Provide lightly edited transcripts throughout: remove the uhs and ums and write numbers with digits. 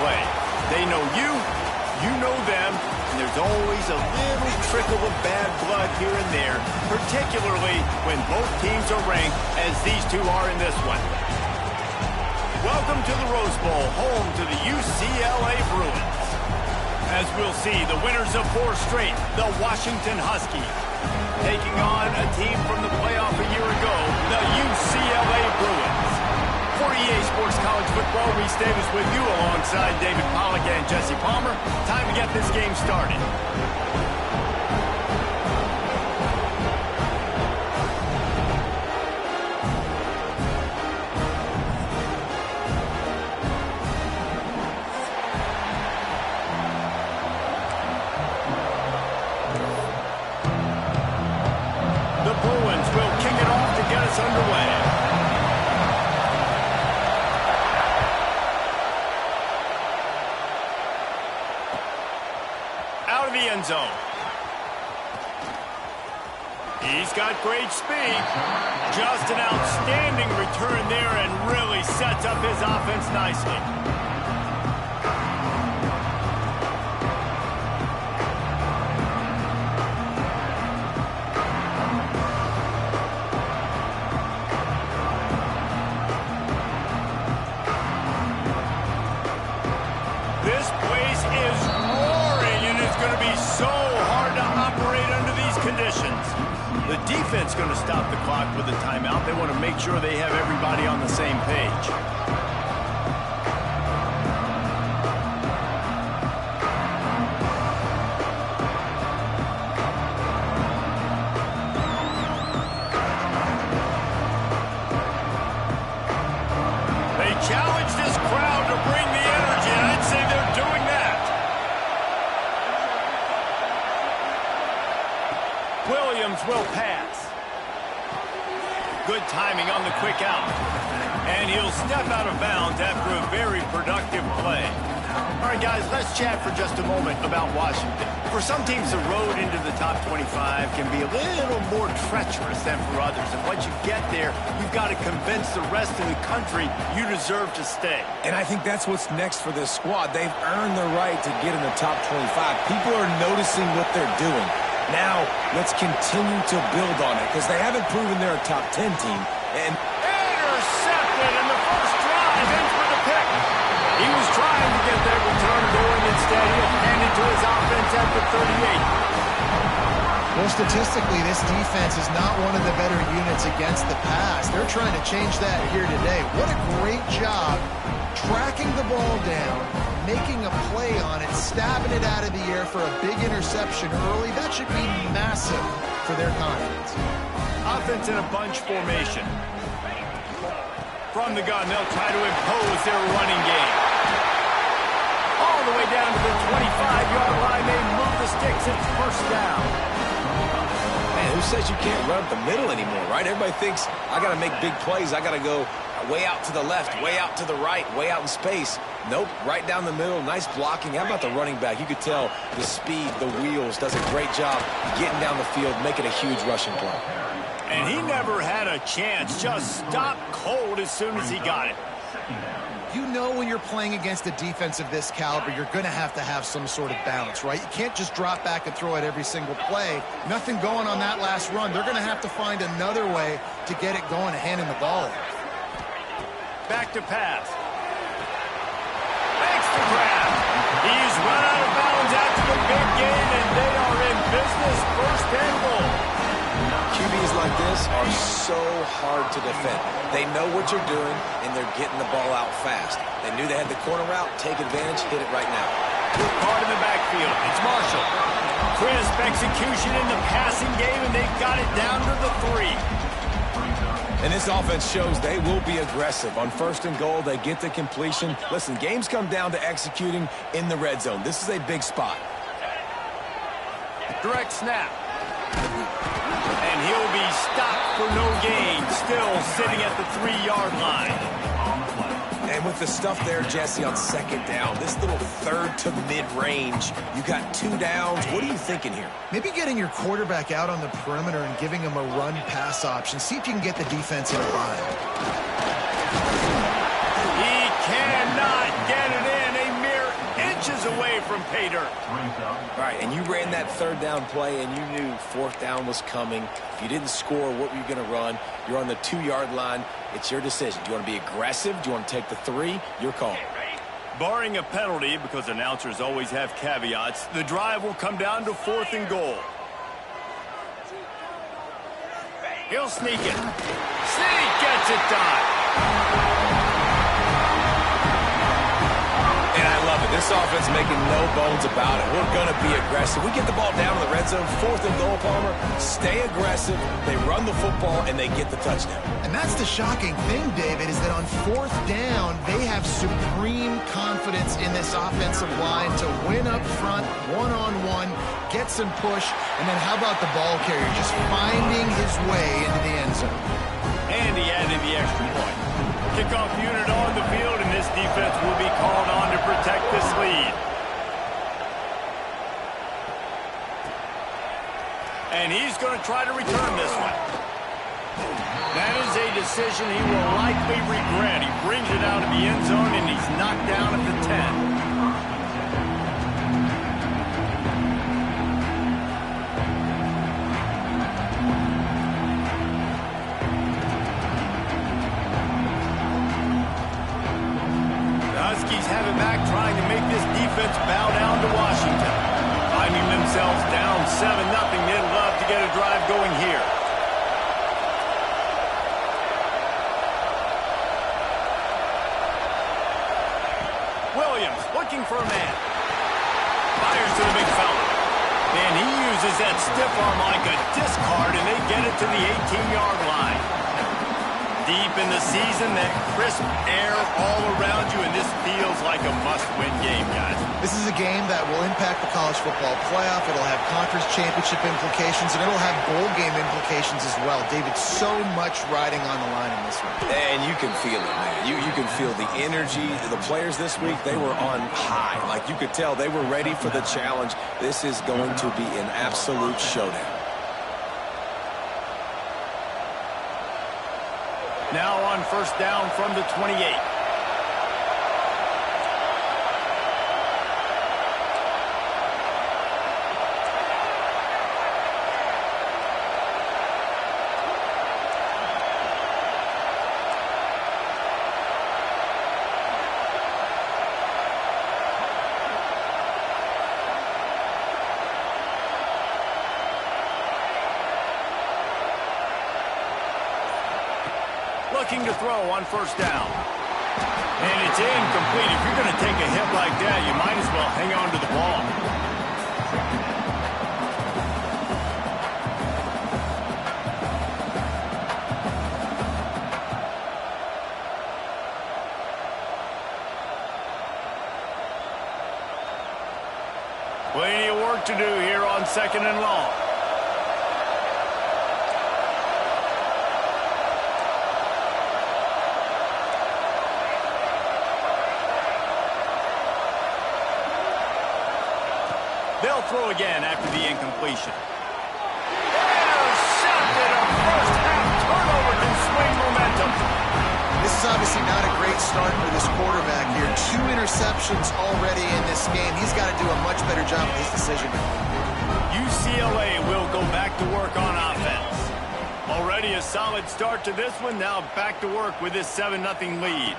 play. They know you, you know them, and there's always a little trickle of bad blood here and there, particularly when both teams are ranked as these two are in this one. Welcome to the Rose Bowl, home to the UCLA Bruins. As we'll see, the winners of 4 straight, the Washington Huskies, taking on a team from the playoff a year ago, the UCLA Bruins. For EA Sports College Football, Reese Davis with you alongside David Pollack and Jesse Palmer. Time to get this game started. Underway. Out of the end zone. He's got great speed. Just an outstanding return there and really sets up his offense nicely. The defense going to stop the clock with a timeout. They want to make sure they have everybody on the same page. They challenge this crowd to bring the energy, and I'd say they're doing that. Williams will pass. Good timing on the quick out. And he'll step out of bounds after a very productive play. All right, guys, let's chat for just a moment about Washington. For some teams, the road into the top 25 can be a little more treacherous than for others. And once you get there, you've got to convince the rest of the country you deserve to stay. And I think that's what's next for this squad. They've earned the right to get in the top 25. People are noticing what they're doing. Now, let's continue to build on it because they haven't proven they're a top 10 team. And intercepted in the first drive, in for the pick. He was trying to get that return going. Instead, he'll hand it to his offense at the 38. Well, statistically, this defense is not one of the better units against the pass. They're trying to change that here today. What a great job tracking the ball down, making a play on it, stabbing it out of the air for a big interception early. That should be massive for their confidence. Offense in a bunch formation. From the gun, they'll try to impose their running game. All the way down to the 25-yard line. They move the sticks. It's first down. Man, who says you can't run up the middle anymore, right? Everybody thinks, I got to make big plays. I got to go way out to the left, way out to the right, way out in space. Nope, right down the middle, nice blocking. How about the running back? You could tell the speed, the wheels, does a great job getting down the field, making a huge rushing play. And he never had a chance, just stopped cold as soon as he got it. You know when you're playing against a defense of this caliber, you're going to have some sort of balance, right? You can't just drop back and throw it every single play. Nothing going on that last run. They're going to have to find another way to get it going and handing the ball off. Back to pass. Makes the grab. He's run out of bounds after the big game, and they are in business, first and goal. QBs like this are so hard to defend. They know what you're doing, and they're getting the ball out fast. They knew they had the corner route. Take advantage. Hit it right now. Good card in the backfield. It's Marshall. Crisp execution in the passing game, and they've got it down to the 3. And this offense shows they will be aggressive. On first and goal, they get the completion. Listen, games come down to executing in the red zone. This is a big spot. Direct snap. And he'll be stopped for no gain. Still sitting at the 3-yard line. And with the stuff there, Jesse, on second down, this little third to mid-range, you got 2 downs. What are you thinking here? Maybe getting your quarterback out on the perimeter and giving him a run-pass option. See if you can get the defense in a bind. He cannot get it in. A mere away from pay dirt. All right, and you ran that third down play, and you knew fourth down was coming. If you didn't score, what were you going to run? You're on the 2-yard line. It's your decision. Do you want to be aggressive? Do you want to take the 3? Your call. Barring a penalty, because announcers always have caveats, the drive will come down to 4th and goal. He'll sneak it. Sneak gets it done. And I love it. This offense making no bones about it. We're going to be aggressive. We get the ball down to the red zone, 4th and goal, Palmer. Stay aggressive. They run the football, and they get the touchdown. And that's the shocking thing, David, is that on 4th down, they have supreme confidence in this offensive line to win up front, one-on-one, get some push, and then how about the ball carrier just finding his way into the end zone? And he added the extra point. Kickoff unit on the field, and this defense will be called on to protect this lead. And he's going to try to return this one. That is a decision he will likely regret. He brings it out of the end zone, and he's knocked down at the 10. Have it back, trying to make this defense bow down to Washington. Finding themselves down 7-0, they'd love to get a drive going here. Williams looking for a man. Fires to the big fella. And he uses that stiff arm like a discard, and they get it to the 18-yard line. Deep in the season, that crisp air all around you, and this feels like a must-win game, guys. This is a game that will impact the college football playoff. It'll have conference championship implications, and it'll have bowl game implications as well. David, so much riding on the line in this one. And you can feel it, man. You can feel the energy. The players this week, they were on high. Like, you could tell they were ready for the challenge. This is going to be an absolute showdown. Now on 1st down from the 28. Looking to throw on 1st down. And it's incomplete. If you're going to take a hit like that, you might as well hang on to the ball. Plenty of work to do here on 2nd and long. They'll throw again after the incompletion. Intercepted. A first-half turnover can swing momentum. This is obviously not a great start for this quarterback here. 2 interceptions already in this game. He's got to do a much better job with his decision. UCLA will go back to work on offense. Already a solid start to this one. Now back to work with this 7-0 lead.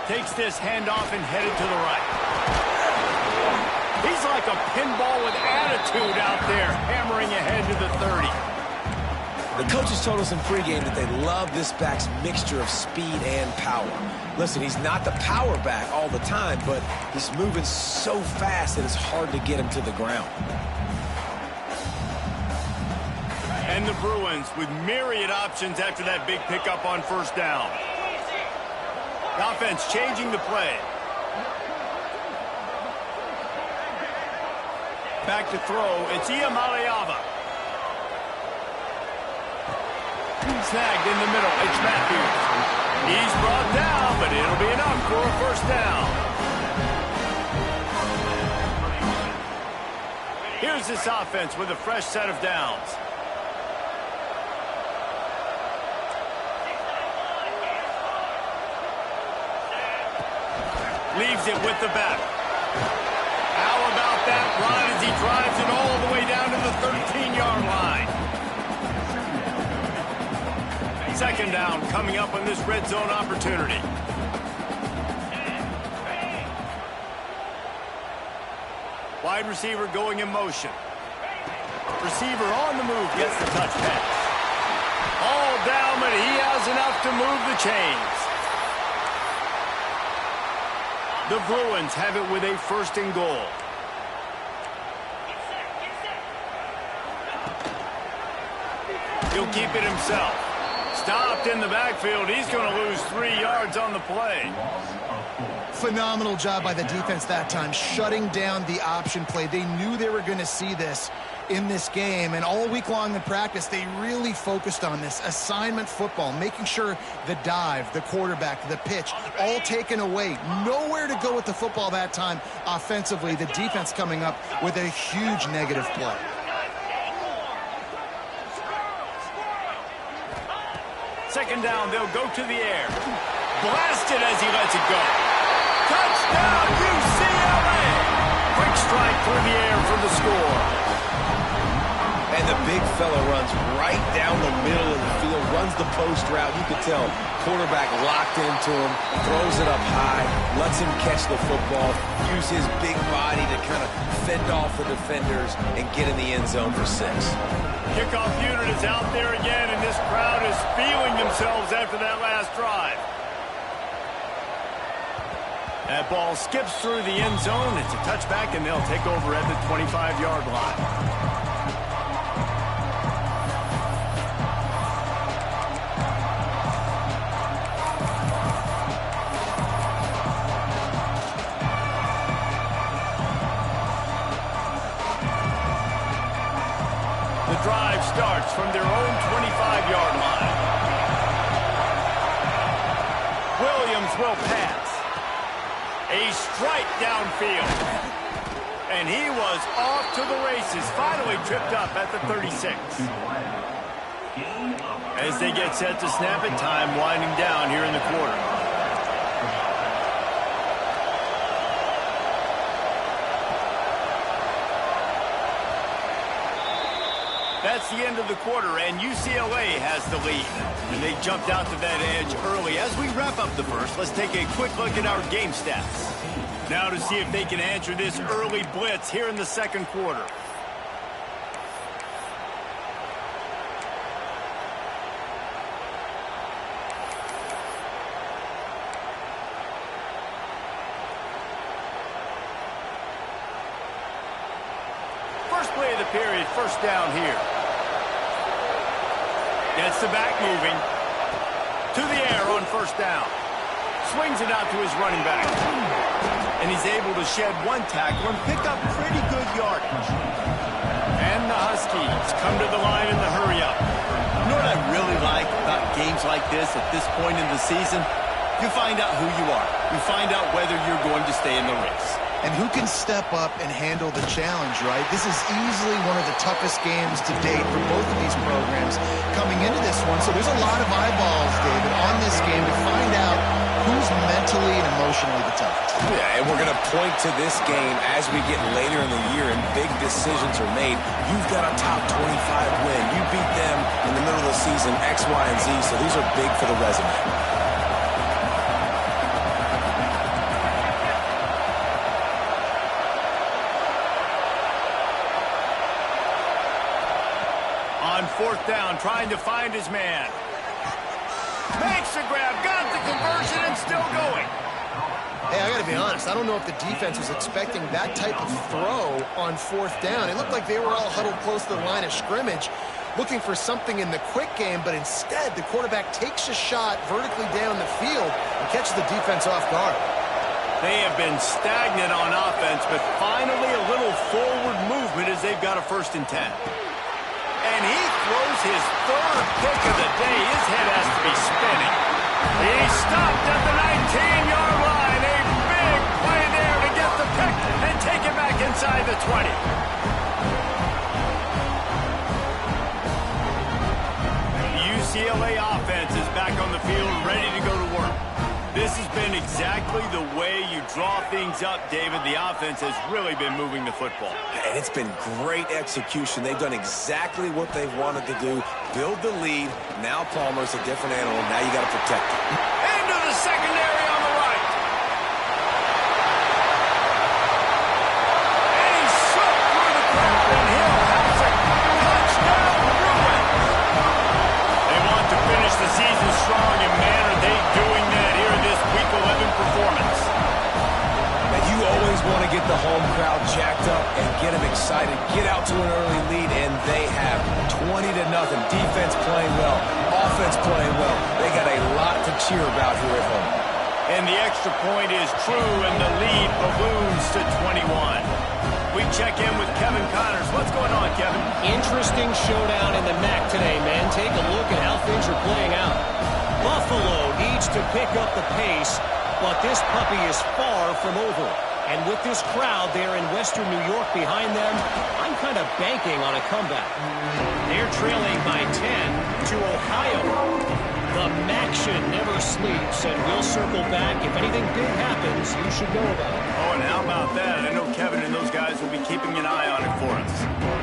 Takes this handoff and headed to the right. He's like a pinball with attitude out there, hammering ahead to the 30. The coaches told us in pregame that they love this back's mixture of speed and power. Listen, he's not the power back all the time, but he's moving so fast that it's hard to get him to the ground. And the Bruins with myriad options after that big pickup on 1st down. The offense changing the play. Back to throw, it's Iamaleava. Snagged in the middle, it's Matthews. He's brought down, but it'll be enough for a 1st down. Here's this offense with a fresh set of downs. Leaves it with the back. How about that run as he drives it all the way down to the 13-yard line? Second down coming up on this red zone opportunity. Wide receiver going in motion. Receiver on the move gets the touch pass. All down, but he has enough to move the chains. The Bruins have it with a first and goal. He'll keep it himself. Stopped in the backfield. He's going to lose 3 yards on the play. Phenomenal job by the defense that time, shutting down the option play. They knew they were going to see this in this game, and all week long in practice, they really focused on this assignment football, making sure the dive, the quarterback, the pitch, all taken away. Nowhere to go with the football that time offensively. The defense coming up with a huge negative play. Second down, they'll go to the air. Blasted as he lets it go. Touchdown, UCLA! Quick strike through the air for the score. And the big fella runs right down the middle of the field, runs the post route. You can tell quarterback locked into him, throws it up high, lets him catch the football, use his big body to kind of fend off the defenders and get in the end zone for 6. Kickoff unit is out there again, and this crowd is feeling themselves after that last drive. That ball skips through the end zone. It's a touchback, and they'll take over at the 25-yard line. The drive starts from their own 25-yard line. Williams will pass. A strike downfield. And he was off to the races. Finally tripped up at the 36. As they get set to snap it, time winding down here in the quarter. That's the end of the quarter, and UCLA has the lead. And they jumped out to that edge early. As we wrap up the first, let's take a quick look at our game stats. Now to see if they can answer this early blitz here in the second quarter. First play of the period, first down here. Gets the back moving. To the air on first down. Swings it out to his running back. And he's able to shed one tackle and pick up pretty good yardage. And the Huskies come to the line in the hurry-up. You know what I really like about games like this at this point in the season? You find out who you are. You find out whether you're going to stay in the race. And who can step up and handle the challenge, right? This is easily one of the toughest games to date for both of these programs coming into this one. So there's a lot of eyeballs, David, on this game to find out who's mentally and emotionally the toughest. Yeah, and we're going to point to this game as we get later in the year and big decisions are made. You've got a top 25 win. You beat them in the middle of the season, X, Y, and Z, so these are big for the resume. On fourth down, trying to find his man. Makes the grab, got the conversion, and still going. Hey, I got to be honest. I don't know if the defense was expecting that type of throw on fourth down. It looked like they were all huddled close to the line of scrimmage, looking for something in the quick game, but instead the quarterback takes a shot vertically down the field and catches the defense off guard. They have been stagnant on offense, but finally a little forward movement as they've got a 1st and 10. And he throws his 3rd pick of the day. His head has to be spinning. He stopped at the 19-yard line. A big play there to get the pick and take it back inside the 20. The UCLA offense is back on the field, ready to go to work. This has been exactly the way you draw things up, David. The offense has really been moving the football. And it's been great execution. They've done exactly what they've wanted to do. Build the lead. Now Palmer's a different animal. Now you got to protect it. Into the secondary on the right. And he's slipped through the crowd, and Hill has a touchdown Bruins. They want to finish the season strong, and man, are they doing that here in this Week 11 performance. And you always want to get the home crowd jacked up and get them excited. Get out to an early lead, and they have 20-0. Defense playing well. Offense playing well. They got a lot to cheer about here at home. And the extra point is true, and the lead balloons to 21. We check in with Kevin Connors. What's going on, Kevin? Interesting showdown in the MAC today, man. Take a look at how things are playing out. Buffalo needs to pick up the pace, but this puppy is far from over. And with this crowd there in Western New York behind them, I'm kind of banking on a comeback. They're trailing by 10 to Ohio. The MACtion never sleeps, and we'll circle back. If anything big happens, you should know about it. Oh, and how about that? I know Kevin and those guys will be keeping an eye on it for us.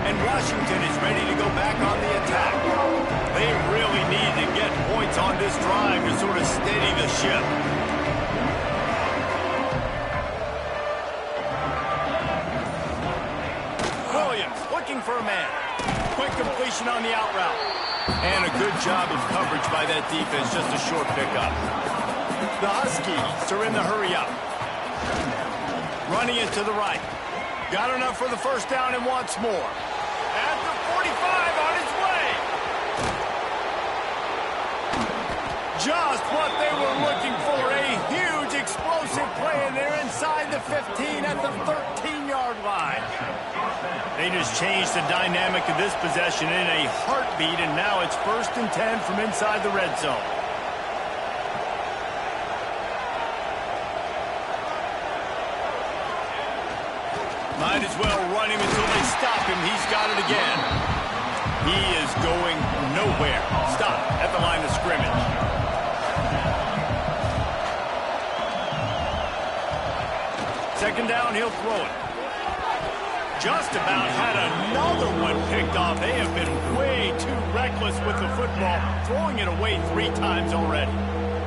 And Washington is ready to go back on the attack. They really need to get points on this drive to sort of steady the ship. Williams looking for a man. Quick completion on the out route. And a good job of coverage by that defense, just a short pickup. The Huskies are in the hurry up. Running it to the right. Got enough for the first down and wants more. At the 45 on his way. Just what they were looking for. A huge explosive play, and they're inside the 15 at the 13-yard line. They just changed the dynamic of this possession in a heartbeat, and now it's 1st and 10 from inside the red zone. Might as well run him until they stop him. He's got it again. He is going nowhere. Stop at the line of scrimmage. Second down, he'll throw it. Just about had another one picked off. They have been way too reckless with the football, throwing it away 3 times already.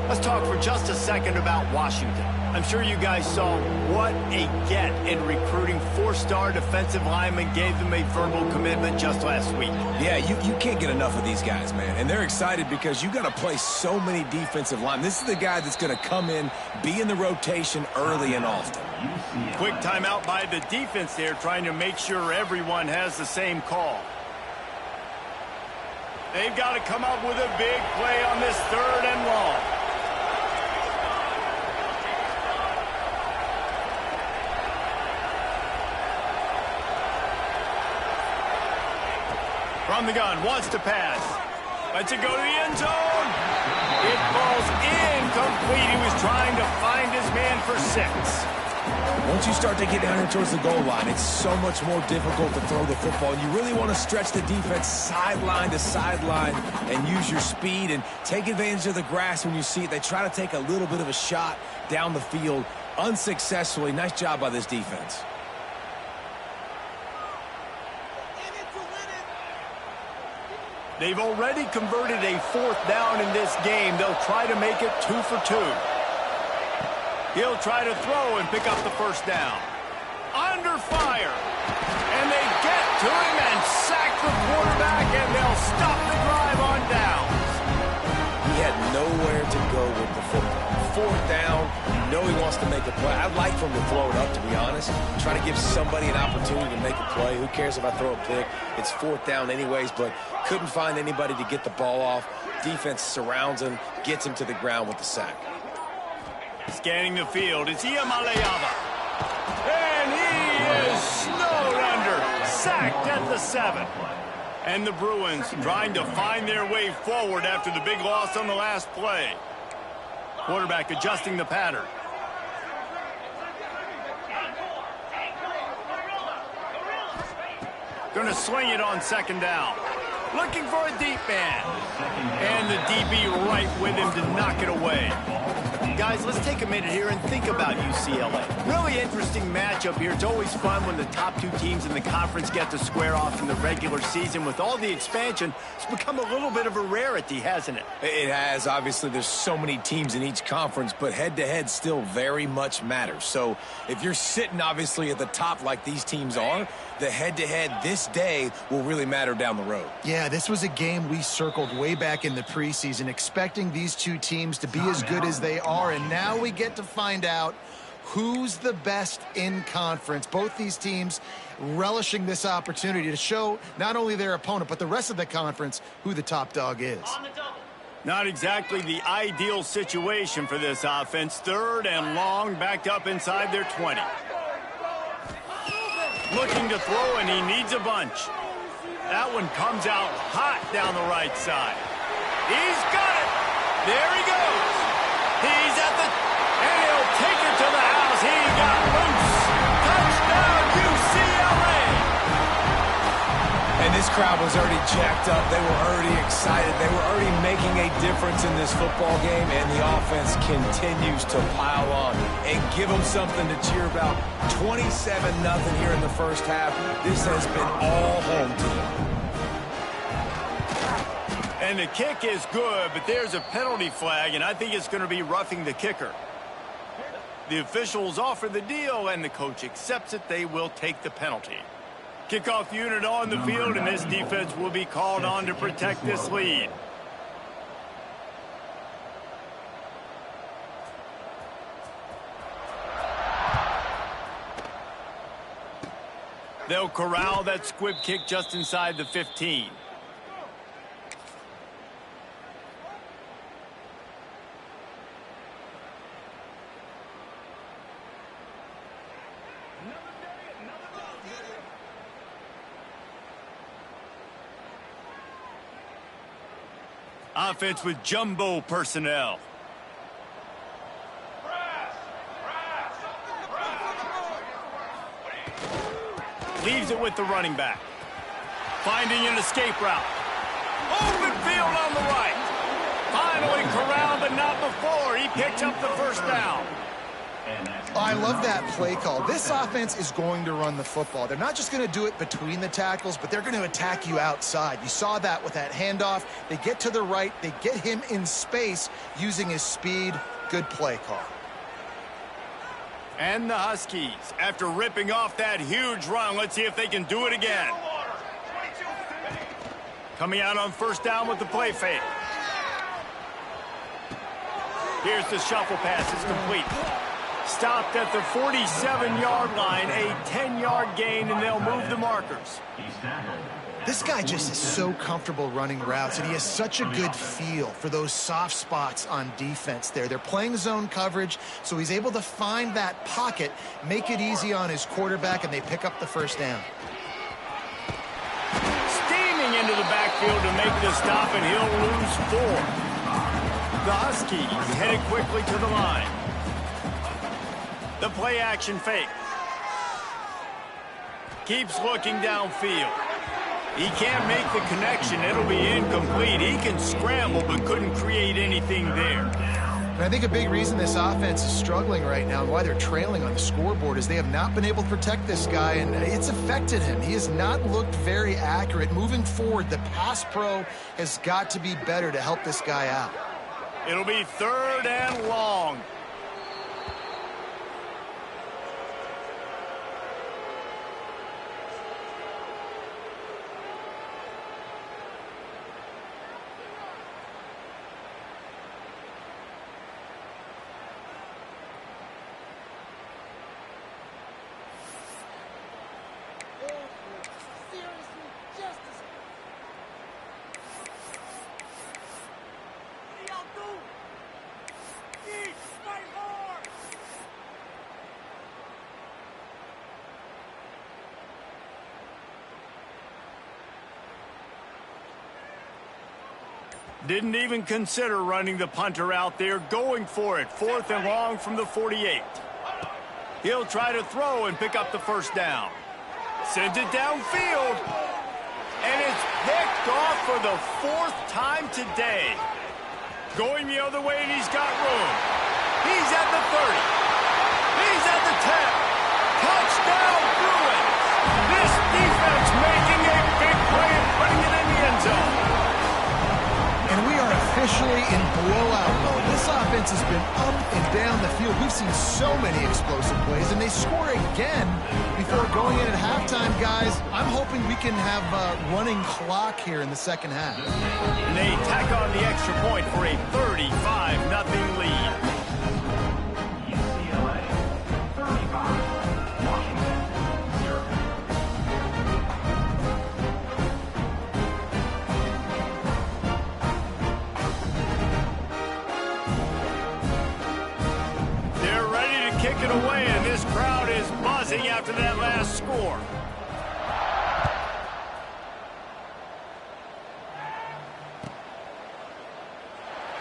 Let's talk for just a second about Washington. I'm sure you guys saw what a get in recruiting. 4-star defensive linemen gave them a verbal commitment just last week. Yeah, you can't get enough of these guys, man. And they're excited because you got to play so many defensive linemen. This is the guy that's going to come in, be in the rotation early and often. Quick timeout by the defense there, trying to make sure everyone has the same call. They've got to come up with a big play on this 3rd and long. From the gun, wants to pass. Lets it go to the end zone. It falls incomplete. He was trying to find his man for 6. Once you start to get down here towards the goal line, it's so much more difficult to throw the football. And you really want to stretch the defense sideline to sideline and use your speed and take advantage of the grass when you see it. They try to take a little bit of a shot down the field unsuccessfully. Nice job by this defense. They've already converted a 4th down in this game. They'll try to make it 2 for 2. He'll try to throw and pick up the 1st down. Under fire. And they get to him and sack the quarterback, and they'll stop the drive on downs. He had nowhere to go with the football. 4th down, you know he wants to make a play. I'd like for him to throw it up, to be honest. Try to give somebody an opportunity to make a play. Who cares if I throw a pick? It's 4th down anyways, but couldn't find anybody to get the ball off. Defense surrounds him, gets him to the ground with the sack. Scanning the field, it's Iamaleava. And he is snowed under, sacked at the 7. And the Bruins trying to find their way forward after the big loss on the last play. Quarterback adjusting the pattern. Going to swing it on 2nd down. Looking for a deep man. And the DB right with him to knock it away. Guys, let's take a minute here and think about UCLA. Really interesting matchup here. It's always fun when the top two teams in the conference get to square off in the regular season. With all the expansion, it's become a little bit of a rarity, hasn't it? It has. Obviously, there's so many teams in each conference, but head-to-head still very much matters. So if you're sitting, obviously, at the top like these teams are, the head-to-head this day will really matter down the road. Yeah, this was a game we circled way back in the preseason, expecting these two teams to be as good as they are, and now we get to find out who's the best in conference. Both these teams relishing this opportunity to show not only their opponent, but the rest of the conference who the top dog is. Not exactly the ideal situation for this offense. 3rd and long, backed up inside their 20. Looking to throw, and he needs a bunch. That one comes out hot down the right side. He's got it. There he goes. He's at the... and he'll take it to the house. He got loose. Touchdown, UCLA. And this crowd was already jacked up. They were already excited. They were already making a difference in this football game, and the offense continues to pile on and give them something to cheer about. 27-0 here in the first half. This has been all home team. And the kick is good, but there's a penalty flag, and I think it's going to be roughing the kicker. The officials offer the deal, and the coach accepts it. They will take the penalty. Kickoff unit on the field, and this defense will be called on to protect this lead. They'll corral that squib kick just inside the 15. Offense with jumbo personnel. Leaves it with the running back. Finding an escape route. Open field on the right. Finally corralled, but not before. He picks up the first down. I love that play call. This offense is going to run the football. They're not just going to do it between the tackles, but they're going to attack you outside. You saw that with that handoff. They get to the right. They get him in space using his speed. Good play call. And the Huskies, after ripping off that huge run, let's see if they can do it again. Coming out on first down with the play fake. Here's the shuffle pass. It's complete. Stopped at the 47-yard line, a 10-yard gain, and they'll move the markers. This guy just is so comfortable running routes, and he has such a good feel for those soft spots on defense there. They're playing zone coverage, so he's able to find that pocket, make it easy on his quarterback, and they pick up the first down. Steaming into the backfield to make the stop, and he'll lose 4. The Huskies headed quickly to the line. The play action fake. Keeps looking downfield. He can't make the connection. It'll be incomplete. He can scramble but couldn't create anything there. And I think a big reason this offense is struggling right now and why they're trailing on the scoreboard is they have not been able to protect this guy, and it's affected him. He has not looked very accurate. Moving forward, the pass pro has got to be better to help this guy out. It'll be 3rd and long. Didn't even consider running the punter out there, going for it. 4th and long from the 48. He'll try to throw and pick up the first down. Sends it downfield. And it's picked off for the 4th time today. Going the other way, and he's got room. He's at the 30. He's at the 10. Touchdown, Bruins. This defense making a big play and putting it in the end zone. And we are officially in blowout mode. This offense has been up and down the field. We've seen so many explosive plays, and they score again before going in at halftime, guys. I'm hoping we can have a running clock here in the second half. And they tack on the extra point for a 35-0 lead. Kick it away, and this crowd is buzzing after that last score.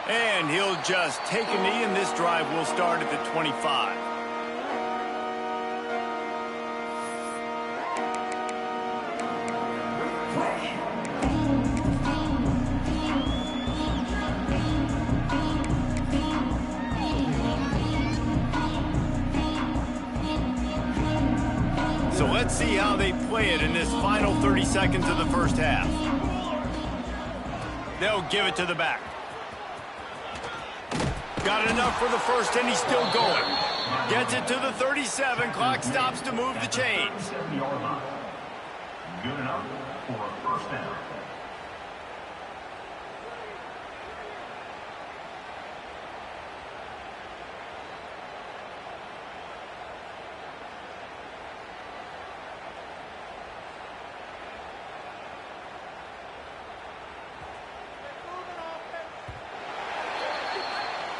And he'll just take a knee, and this drive will start at the 25. So let's see how they play it in this final 30 seconds of the first half. They'll give it to the back. Got enough for the first, and he's still going. Gets it to the 37. Clock stops to move the chains. Good enough for a first down.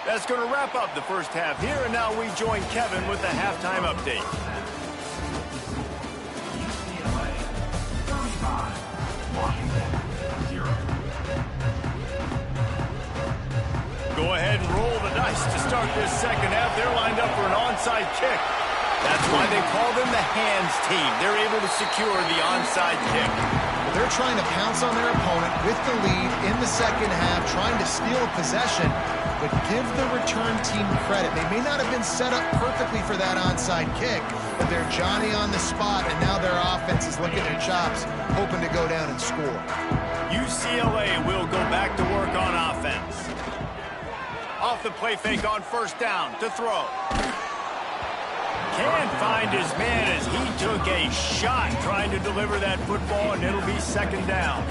That's going to wrap up the first half here, and now we join Kevin with the halftime update. UCLA 35, Washington 0. Go ahead and roll the dice to start this second half. They're lined up for an onside kick. That's why they call them the hands team. They're able to secure the onside kick. They're trying to pounce on their opponent with the lead in the second half, trying to steal a possession, but give the return team credit. They may not have been set up perfectly for that onside kick, but they're Johnny on the spot, and now their offense is licking their chops, hoping to go down and score. UCLA will go back to work on offense. Off the play fake on first down to throw. Can't find his man as he took a shot trying to deliver that football, and it'll be second down.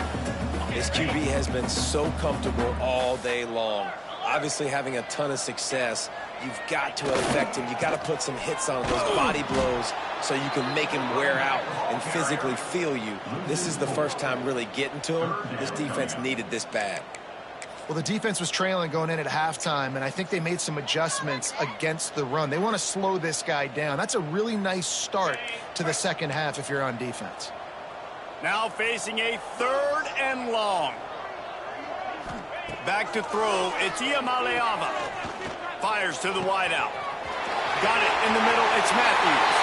This QB has been so comfortable all day long. Obviously having a ton of success. You've got to affect him. You got to put some hits on those body blows so you can make him wear out and physically feel you. This is the first time really getting to him. This defense needed this bad. Well, the defense was trailing going in at halftime, and I think they made some adjustments against the run. They want to slow this guy down. That's a really nice start to the second half if you're on defense. Now facing a 3rd and long. Back to throw. It's Iamaleava. Fires to the wideout. Got it in the middle. It's Matthews.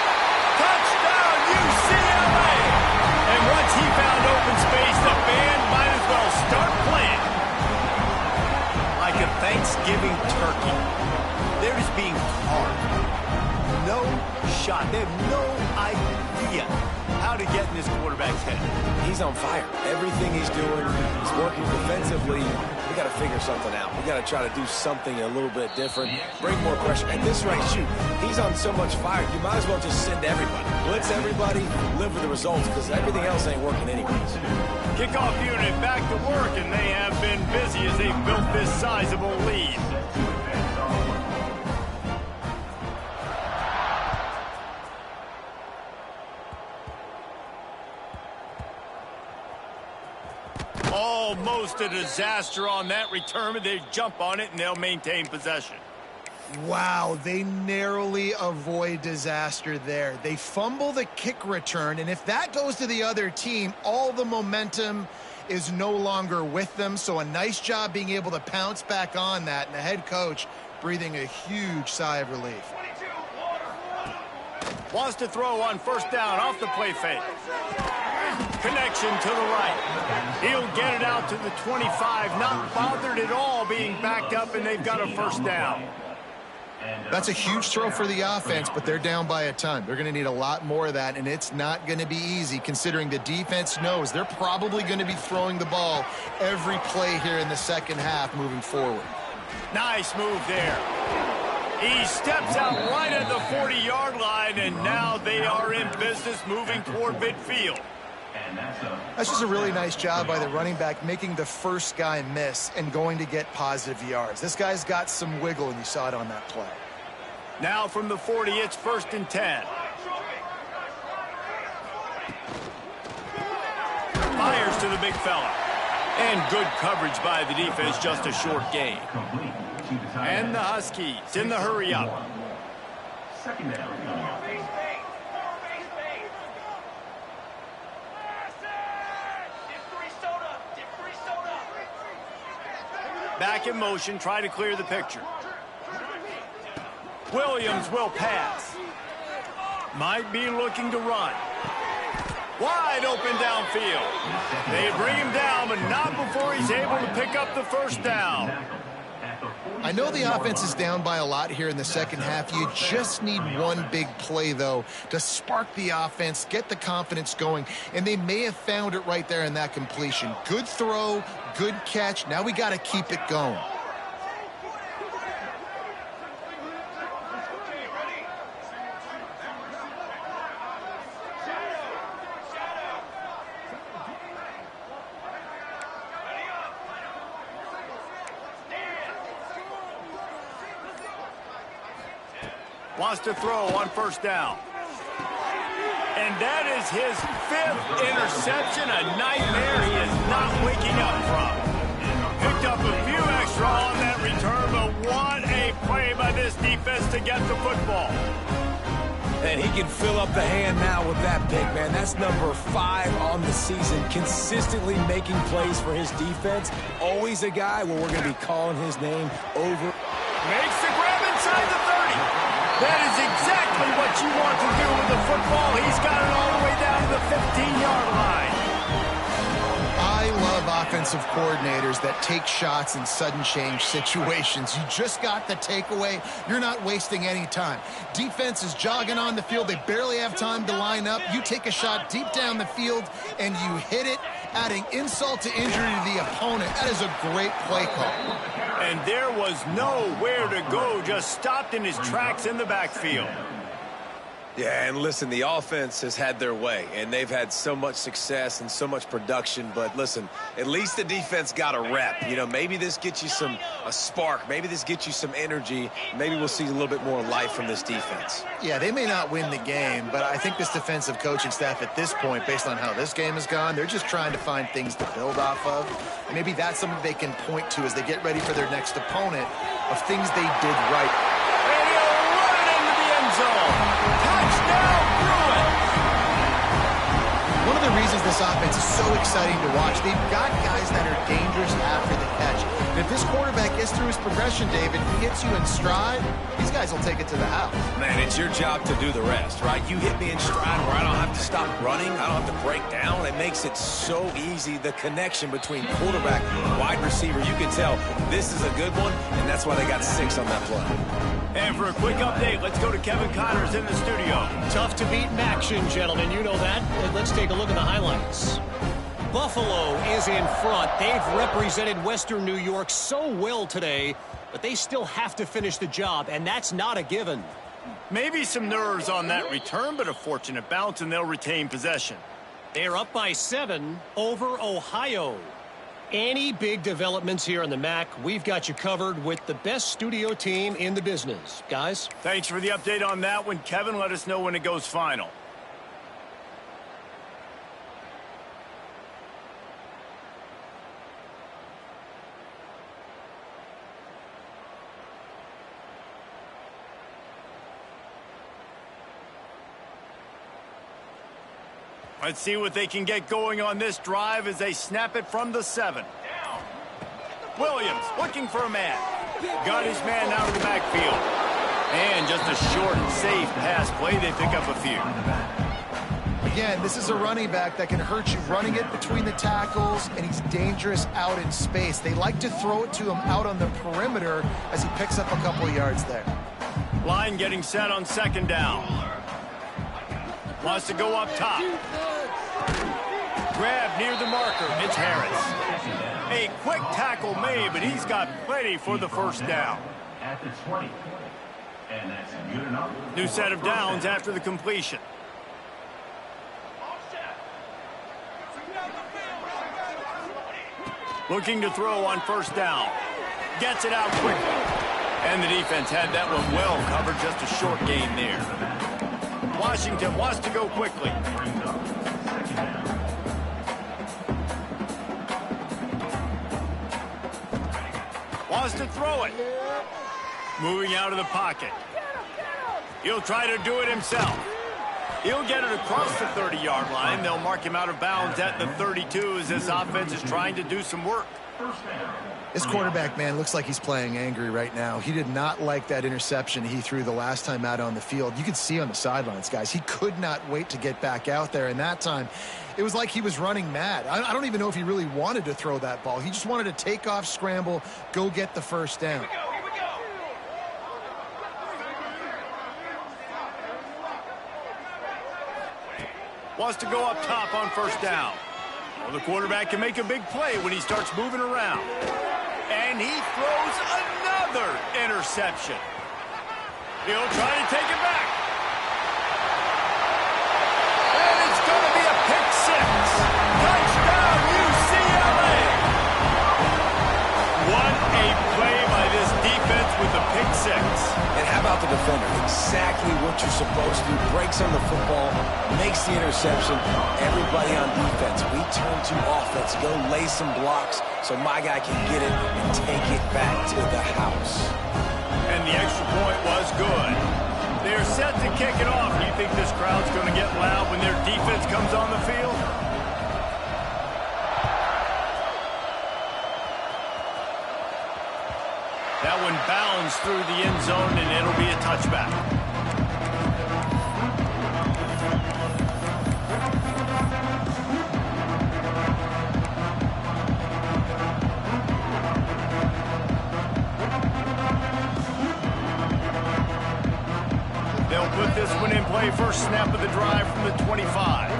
Touchdown, UCLA! And once he found open space, the band might as well start playing. Like a Thanksgiving turkey. They're just being carved. No shot. They have no idea how to get in this quarterback's head. He's on fire. Everything he's doing, he's working defensively. We got to figure something out. We got to try to do something a little bit different. Bring more pressure. At this rate, shoot, he's on so much fire. You might as well just send everybody. Blitz everybody, live with the results, because everything else ain't working anyways. Kickoff unit back to work, and they have been busy as they've built this sizable lead. Almost a disaster on that return, but they jump on it and they'll maintain possession. Wow, they narrowly avoid disaster there. They fumble the kick return, and if that goes to the other team, all the momentum is no longer with them. So a nice job being able to pounce back on that, and the head coach breathing a huge sigh of relief. Wants to throw on first down off the play fake. Connection to the right. He'll get it out to the 25, not bothered at all being backed up, and they've got a first down. That's a huge throw for the offense, but they're down by a ton. They're going to need a lot more of that, and it's not going to be easy considering the defense knows they're probably going to be throwing the ball every play here in the second half moving forward. Nice move there. He steps out right at the 40-yard line, and now they are in business moving toward midfield. That's just a really nice job by the running back making the first guy miss and going to get positive yards. This guy's got some wiggle, and you saw it on that play. Now from the 40, it's 1st and 10. Fires to the big fella. And good coverage by the defense, just a short gain. And the Huskies in the hurry up. Second down. Back in motion, try to clear the picture. Williams will pass. Might be looking to run. Wide open downfield. They bring him down, but not before he's able to pick up the first down. I know the offense is down by a lot here in the second half. You just need one big play, though, to spark the offense, get the confidence going, and they may have found it right there in that completion. Good throw, good catch. Now we got to keep it going. Wants to throw on first down. And that is his 5th interception, a nightmare he is not waking up from. Picked up a few extra on that return, but what a play by this defense to get the football. And he can fill up the hand now with that pick, man. That's number 5 on the season, consistently making plays for his defense. Always a guy where we're going to be calling his name over. Makes the grab inside the 30. That is exactly what you want to do with the football. He's got it all the way down to the 15-yard line. I love offensive coordinators that take shots in sudden change situations. You just got the takeaway. You're not wasting any time. Defense is jogging on the field. They barely have time to line up. You take a shot deep down the field, and you hit it, adding insult to injury to the opponent. That is a great play call. And there was nowhere to go, just stopped in his tracks in the backfield. Yeah, and listen, the offense has had their way, and they've had so much success and so much production. But listen, at least the defense got a rep. You know, maybe this gets you a spark. Maybe this gets you some energy. Maybe we'll see a little bit more life from this defense. Yeah, they may not win the game, but I think this defensive coaching staff at this point, based on how this game has gone, they're just trying to find things to build off of. Maybe that's something they can point to as they get ready for their next opponent of things they did right. And he'll run it into the end zone. Touchdown, Bruins! One of the reasons this offense is so exciting to watch, they've got guys that are dangerous after the catch. And if this quarterback gets through his progression, David, he hits you in stride, these guys will take it to the house. Man, it's your job to do the rest, right? You hit me in stride where I don't have to stop running. I don't have to break down. It makes it so easy, the connection between quarterback and wide receiver. You can tell this is a good one, and that's why they got 6 on that play. And for a quick update, let's go to Kevin Connors in the studio. Tough to beat in action, gentlemen. You know that. And let's take a look at the highlights. Buffalo is in front. They've represented Western New York so well today, but they still have to finish the job, and that's not a given. Maybe some nerves on that return, but a fortunate bounce, and they'll retain possession. They're up by 7 over Ohio. Any big developments here in the MAC, we've got you covered with the best studio team in the business. Guys? Thanks for the update on that one, Kevin. Let us know when it goes final. Let's see what they can get going on this drive as they snap it from the 7. Williams looking for a man. Got his man out of the backfield. And just a short and safe pass play. They pick up a few. Again, this is a running back that can hurt you running it between the tackles, and he's dangerous out in space. They like to throw it to him out on the perimeter as he picks up a couple of yards there. Line getting set on second down. Wants to go up top. Grab near the marker. It's Harris. A quick tackle made, but he's got plenty for the first down. At the 20. And that's good enough. New set of downs after the completion. Looking to throw on first down. Gets it out quickly. And the defense had that one well covered. Just a short gain there. Washington wants to go quickly. Wants to throw it. Moving out of the pocket. He'll try to do it himself. He'll get it across the 30-yard line. They'll mark him out of bounds at the 32 as this offense is trying to do some work. This quarterback, man, looks like he's playing angry right now. He did not like that interception he threw the last time out on the field. You could see on the sidelines, guys, he could not wait to get back out there. And that time, it was like he was running mad. I don't even know if he really wanted to throw that ball. He just wanted to take off, scramble, go get the first down. Wants to go up top on first down. Well, the quarterback can make a big play when he starts moving around. And he throws another interception. He'll try to take it back. And it's going to be a pick six. Touchdown, UCLA. What a play by this defense with the pick six. And how about the defender? Exactly what you're supposed to do. Breaks on the football, makes the interception. Everybody on defense, we turn to offense. Go lay some blocks so my guy can get it and take it back to the house. And the extra point was good. They're set to kick it off. Do you think this crowd's going to get loud when their defense comes on the field? That one bounds through the end zone, and it'll be a touchback. They'll put this one in play. First snap of the drive from the 25.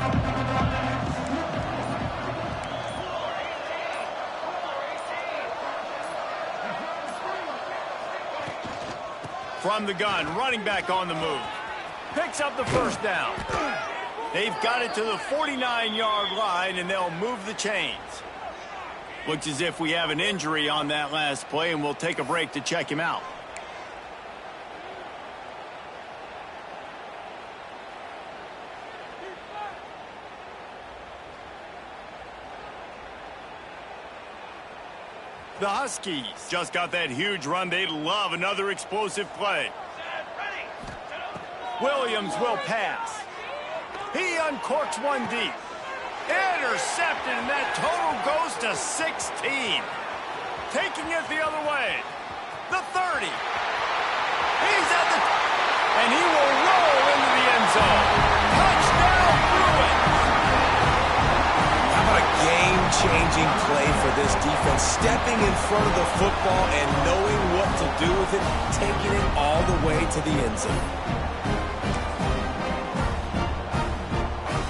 From the gun, running back on the move. Picks up the first down. They've got it to the 49-yard line, and they'll move the chains. Looks as if we have an injury on that last play, and we'll take a break to check him out. The Huskies just got that huge run. They love another explosive play. Williams will pass. He uncorks one deep. Intercepted, and that total goes to 16. Taking it the other way. The 30. He's at the... And he will roll into the end zone. Touchdown, Bruins! How about a game-changing play for this defense? Stepping in front of the football and knowing what to do with it, taking it all the way to the end zone.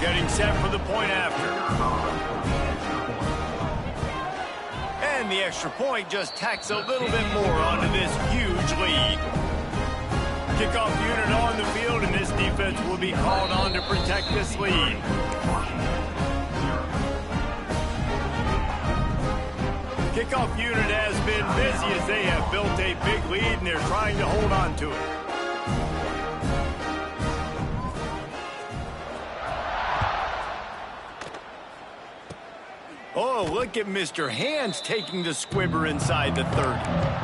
Getting set for the point after. And the extra point just tacks a little bit more onto this huge lead. Kickoff unit on the field, and this defense will be called on to protect this lead. Kickoff unit has been busy as they have built a big lead, and they're trying to hold on to it. Oh, look at Mr. Hands taking the squibber inside the 30.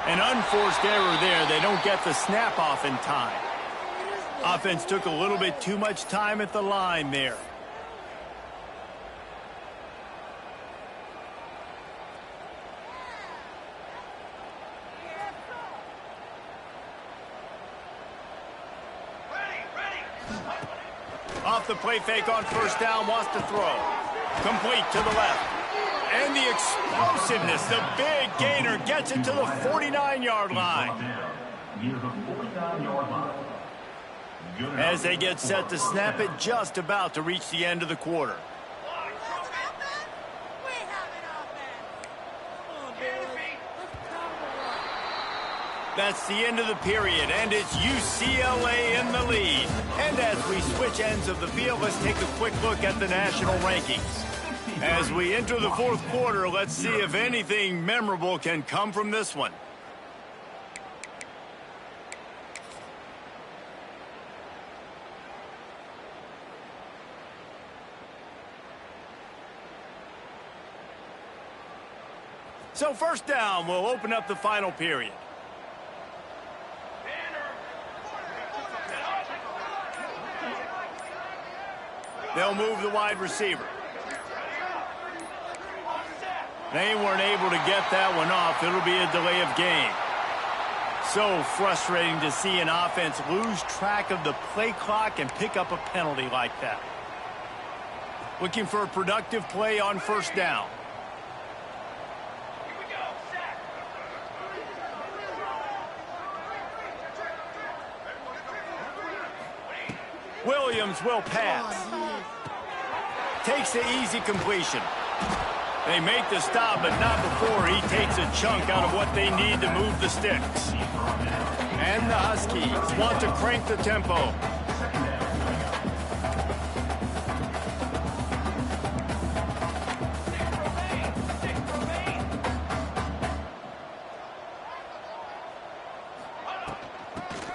An unforced error there. They don't get the snap off in time. Offense took a little bit too much time at the line there. Off the play fake on first down, wants to throw. Complete to the left. And the explosiveness, the big gainer gets it to the 49-yard line. As they get set to snap it, just about to reach the end of the quarter. That's the end of the period, and it's UCLA in the lead. And as we switch ends of the field, let's take a quick look at the national rankings. As we enter the fourth quarter, let's see if anything memorable can come from this one. So first down, we'll open up the final period. They'll move the wide receiver. They weren't able to get that one off. It'll be a delay of game. So frustrating to see an offense lose track of the play clock and pick up a penalty like that. Looking for a productive play on first down. Williams will pass. Takes the easy completion. They make the stop, but not before he takes a chunk out of what they need to move the sticks. And the Huskies want to crank the tempo.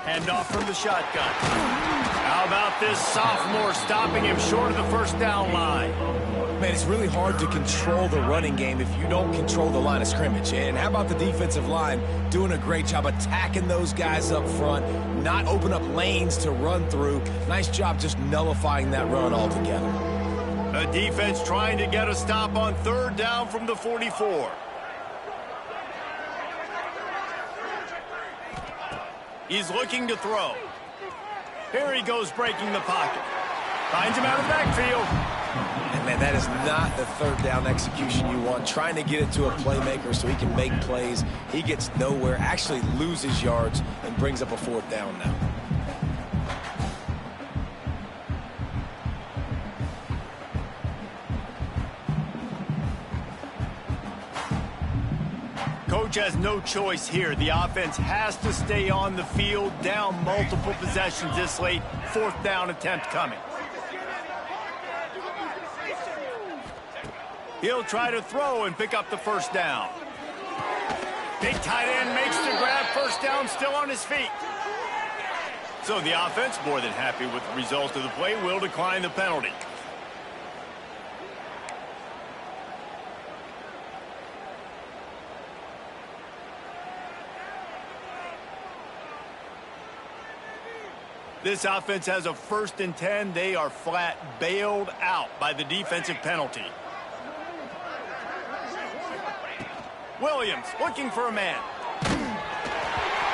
Hand off from the shotgun. How about this sophomore stopping him short of the first down line? Man, it's really hard to control the running game if you don't control the line of scrimmage. And how about the defensive line doing a great job attacking those guys up front, not open up lanes to run through. Nice job just nullifying that run altogether. A defense trying to get a stop on third down from the 44. He's looking to throw. Here he goes breaking the pocket. Finds him out of the backfield. And man, that is not the third down execution you want. Trying to get it to a playmaker so he can make plays. He gets nowhere, actually loses yards, and brings up a fourth down now. Coach has no choice here. The offense has to stay on the field, down multiple possessions this late. Fourth down attempt coming. He'll try to throw and pick up the first down. Big tight end makes the grab. First down, still on his feet. So the offense, more than happy with the result of the play, will decline the penalty. This offense has a 1st and 10. They are flat bailed out by the defensive penalty. Williams looking for a man.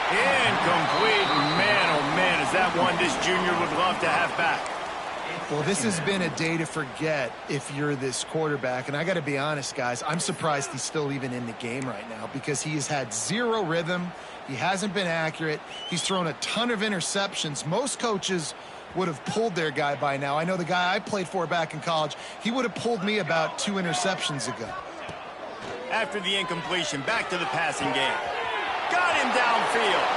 Incomplete. Man, oh man, is that one this junior would love to have back. Well, this has been a day to forget if you're this quarterback. And I got to be honest, guys, I'm surprised he's still even in the game right now because he has had zero rhythm. He hasn't been accurate. He's thrown a ton of interceptions. Most coaches would have pulled their guy by now. I know the guy I played for back in college, he would have pulled me about 2 interceptions ago. After the incompletion, back to the passing game. Got him downfield.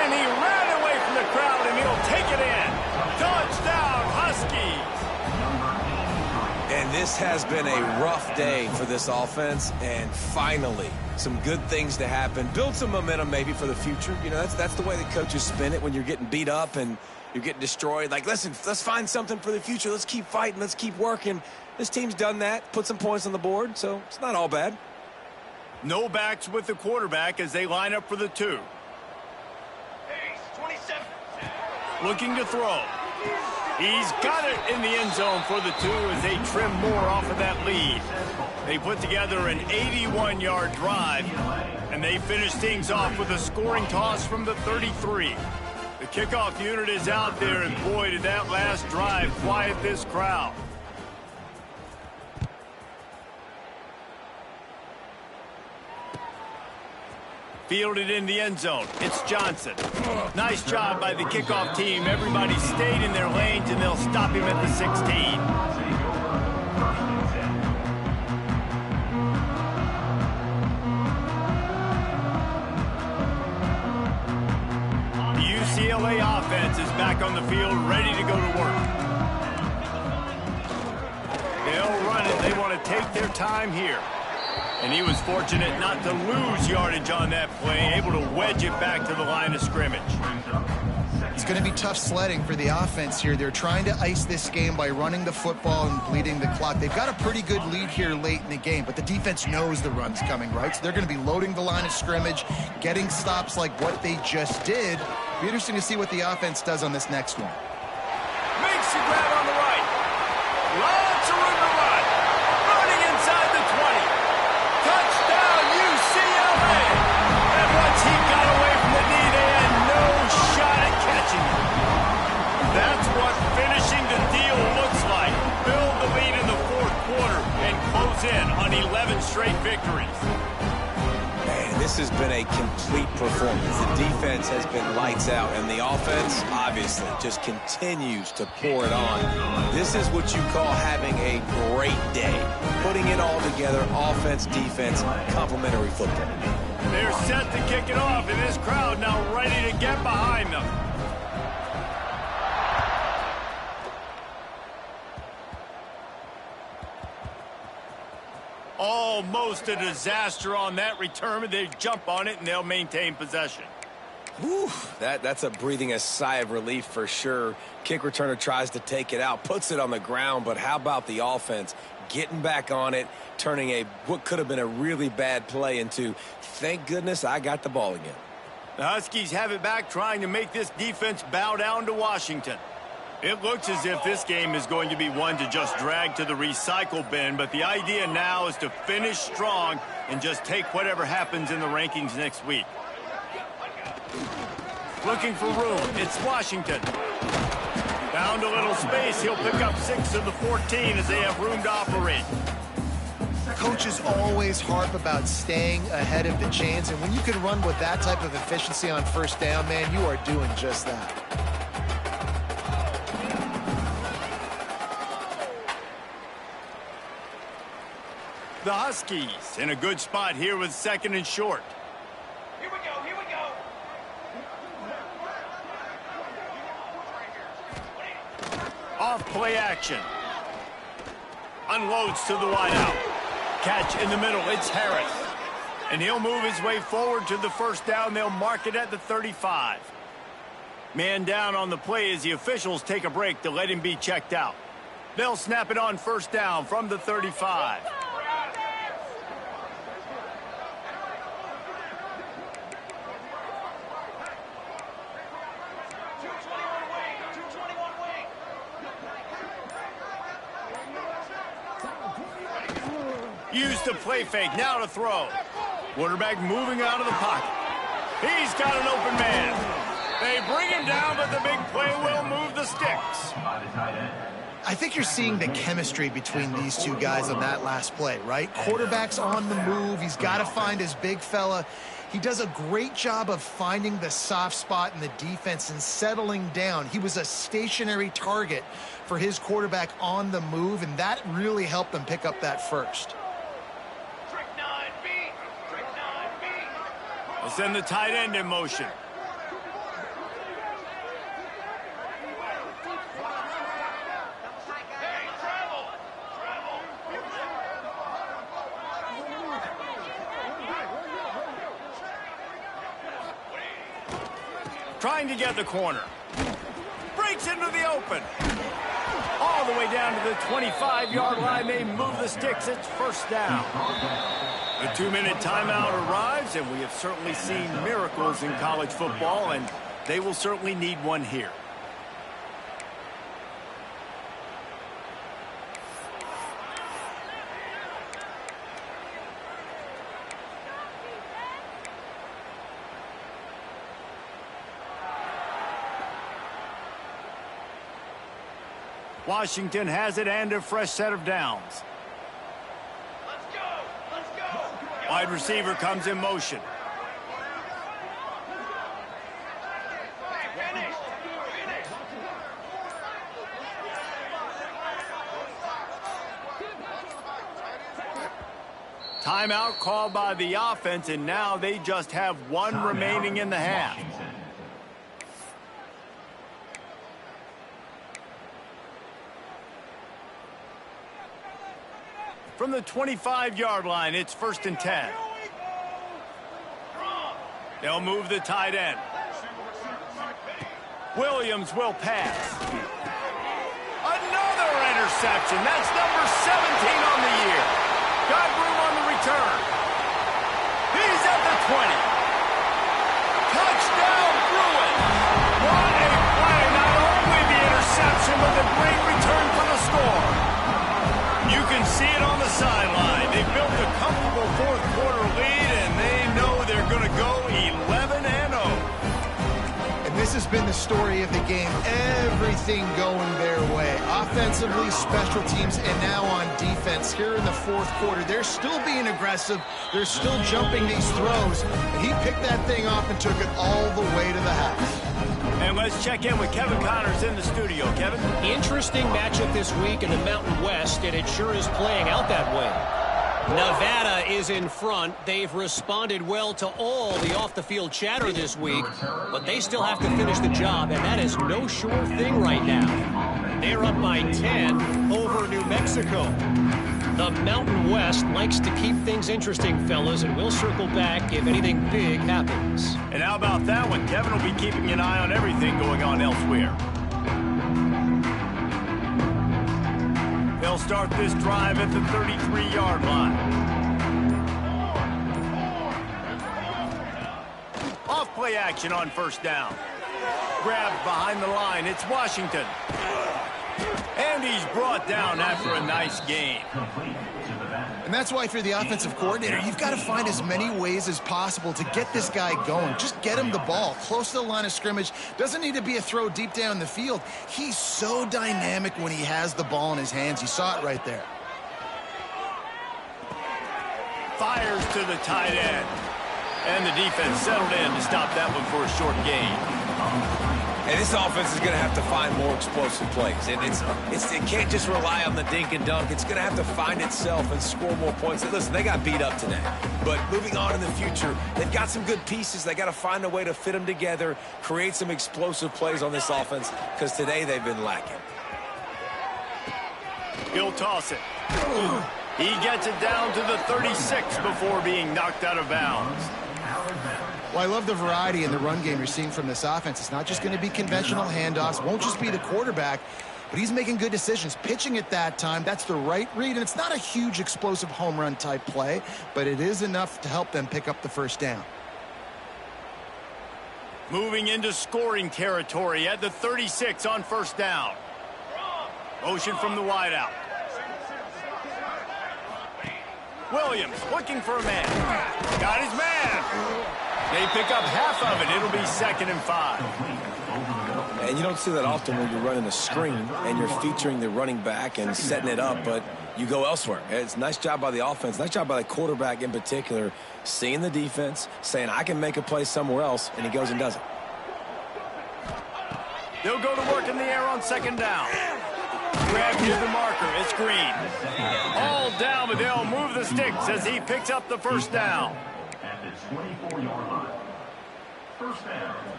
And he ran away from the crowd, and he'll take it in. Touchdown, Huskies. And this has been a rough day for this offense, and finally, some good things to happen. Build some momentum maybe for the future. You know, that's the way that coaches spin it when you're getting beat up and you're getting destroyed. Like, listen, let's find something for the future. Let's keep fighting. Let's keep working. This team's done that, put some points on the board, so it's not all bad. No backs with the quarterback as they line up for the 2. Looking to throw. He's got it in the end zone for the 2 as they trim more off of that lead. They put together an 81-yard drive, and they finish things off with a scoring toss from the 33. The kickoff unit is out there, and boy, did that last drive quiet this crowd. Fielded in the end zone. It's Johnson. Nice job by the kickoff team. Everybody stayed in their lanes, and they'll stop him at the 16. The UCLA offense is back on the field, ready to go to work. They'll run it. They want to take their time here. And he was fortunate not to lose yardage on that play, able to wedge it back to the line of scrimmage. It's going to be tough sledding for the offense here. They're trying to ice this game by running the football and bleeding the clock. They've got a pretty good lead here late in the game, but the defense knows the run's coming, right? So they're going to be loading the line of scrimmage, getting stops like what they just did. Be interesting to see what the offense does on this next one. Makes the grab on the right. Lots of room to run. Running inside the 20. Touchdown, UCLA! And once he got away from the knee, they had no shot at catching him. That's what finishing the deal looks like. Build the lead in the 4th quarter and close in on 11 straight victories. Man, this has been a complete performance. The defense has been lights out, and the offense, obviously, just continues to pour it on. This is what you call having a great day. Putting it all together, offense, defense, complementary football. They're set to kick it off, and this crowd now ready to get behind them. Almost a disaster on that return. They jump on it, and they'll maintain possession. Whew, that's a breathing a sigh of relief for sure. Kick returner tries to take it out, puts it on the ground, but how about the offense getting back on it, turning what could have been a really bad play into, thank goodness I got the ball again. The Huskies have it back, trying to make this defense bow down to Washington. It looks as if this game is going to be one to just drag to the recycle bin, but the idea now is to finish strong and just take whatever happens in the rankings next week. Looking for room. It's Washington. Found a little space. He'll pick up 6 of the 14 as they have room to operate. Coaches always harp about staying ahead of the chains, and when you can run with that type of efficiency on first down, man, you are doing just that. The Huskies in a good spot here with 2nd and short. Here we go, here we go. Off play action. Unloads to the wideout. Catch in the middle. It's Harris. And he'll move his way forward to the first down. They'll mark it at the 35. Man down on the play as the officials take a break to let him be checked out. They'll snap it on first down from the 35. Used to play fake, now to throw. Quarterback moving out of the pocket. He's got an open man. They bring him down, but the big play will move the sticks. I think you're seeing the chemistry between these two guys on that last play, right? Quarterback's on the move. He's got to find his big fella. He does a great job of finding the soft spot in the defense and settling down. He was a stationary target for his quarterback on the move, and that really helped them pick up that first. They'll send the tight end in motion. Trying to get the corner. Breaks into the open. All the way down to the 25-yard line. They move the sticks. It's first down. The 2-minute timeout arrives, and we have certainly seen miracles in college football, and they will certainly need one here. Washington has it and a fresh set of downs. Wide receiver comes in motion. Timeout called by the offense, and now they just have one remaining in the half. From the 25-yard line, it's 1st and 10. They'll move the tight end. Williams will pass. Another interception. That's number 17 on the year. Got room on the return. He's at the 20. Touchdown, Dwill. What a play. Not only the interception, but the great return for the score. You can see it on the sideline. They built a comfortable fourth-quarter lead, and they know they're going to go 11-0. And this has been the story of the game. Everything going their way. Offensively, special teams, and now on defense. Here in the fourth quarter, they're still being aggressive. They're still jumping these throws. And he picked that thing off and took it all the way to the house. And let's check in with Kevin Connors in the studio. Kevin? Interesting matchup this week in the Mountain West, and it sure is playing out that way. Nevada is in front. They've responded well to all the off-the-field chatter this week, but they still have to finish the job, and that is no sure thing right now. They're up by 10 over New Mexico. The Mountain West likes to keep things interesting, fellas, and we'll circle back if anything big happens. And how about that one? Kevin will be keeping an eye on everything going on elsewhere. They'll start this drive at the 33-yard line. Off play action on 1st down. Grabbed behind the line. It's Washington. And he's brought down after a nice gain. And that's why if you're the offensive coordinator, you've got to find as many ways as possible to get this guy going. Just get him the ball close to the line of scrimmage. Doesn't need to be a throw deep down the field. He's so dynamic when he has the ball in his hands. You saw it right there. Fires to the tight end. And the defense settled in to stop that one for a short gain. And this offense is going to have to find more explosive plays. It can't just rely on the dink and dunk. It's going to have to find itself and score more points. Listen, they got beat up today. But moving on in the future, they've got some good pieces. They got to find a way to fit them together, create some explosive plays on this offense, because today they've been lacking. He'll toss it. He gets it down to the 36 before being knocked out of bounds. Well, I love the variety in the run game you're seeing from this offense. It's not just going to be conventional handoffs. Won't just be the quarterback, but he's making good decisions. Pitching at that time, that's the right read, and it's not a huge explosive home run type play, but it is enough to help them pick up the 1st down. Moving into scoring territory at the 36 on 1st down. Motion from the wideout. Williams looking for a man. Got his man. They pick up half of it. It'll be 2nd and 5. And you don't see that often when you're running a screen and you're featuring the running back and setting it up, but you go elsewhere. It's a nice job by the offense, nice job by the quarterback in particular, seeing the defense, saying, I can make a play somewhere else, and he goes and does it. They'll go to work in the air on 2nd down. Grab near the marker. It's Green. All down, but they'll move the sticks as he picks up the 1st down.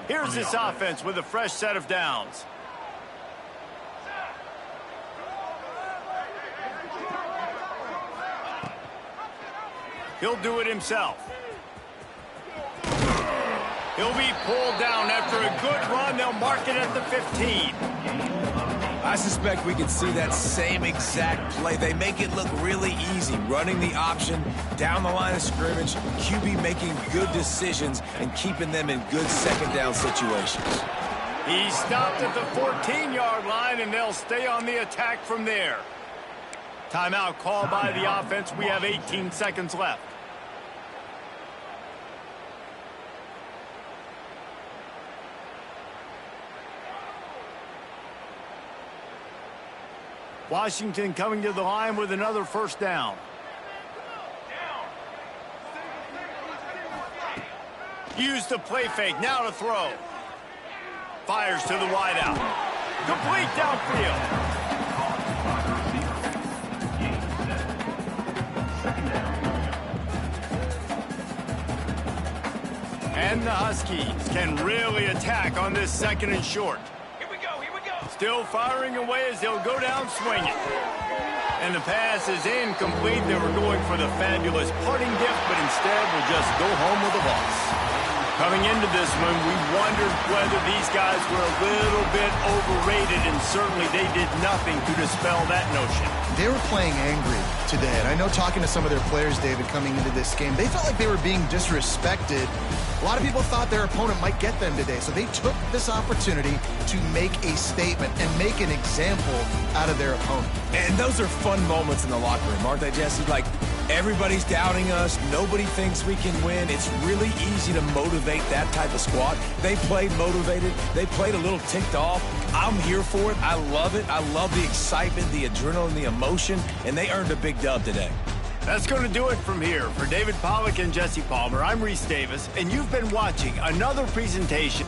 Here's this offense with a fresh set of downs. He'll do it himself. He'll be pulled down after a good run. They'll mark it at the 15. I suspect we can see that same exact play. They make it look really easy, running the option down the line of scrimmage, QB making good decisions and keeping them in good second down situations. He stopped at the 14-yard line, and they'll stay on the attack from there. Timeout called by the offense. We have 18 seconds left. Washington coming to the line with another first down. Use the play fake. Now to throw. Fires to the wideout. Complete downfield. And the Huskies can really attack on this second and short. Still firing away as they'll go down swinging. And the pass is incomplete. They were going for the fabulous parting gift, but instead will just go home with a loss. Coming into this one, we wondered whether these guys were a little bit overrated, and certainly they did nothing to dispel that notion. They were playing angry today, and I know talking to some of their players, David, coming into this game, they felt like they were being disrespected. A lot of people thought their opponent might get them today, so they took this opportunity to make a statement and make an example out of their opponent. And those are fun moments in the locker room, aren't they, Jesse? Like, everybody's doubting us. Nobody thinks we can win. It's really easy to motivate that type of squad. They played motivated. They played a little ticked off. I'm here for it. I love it. I love the excitement, the adrenaline, the emotion, and they earned a big dub today. That's going to do it from here. For David Pollack and Jesse Palmer, I'm Reese Davis, and you've been watching another presentation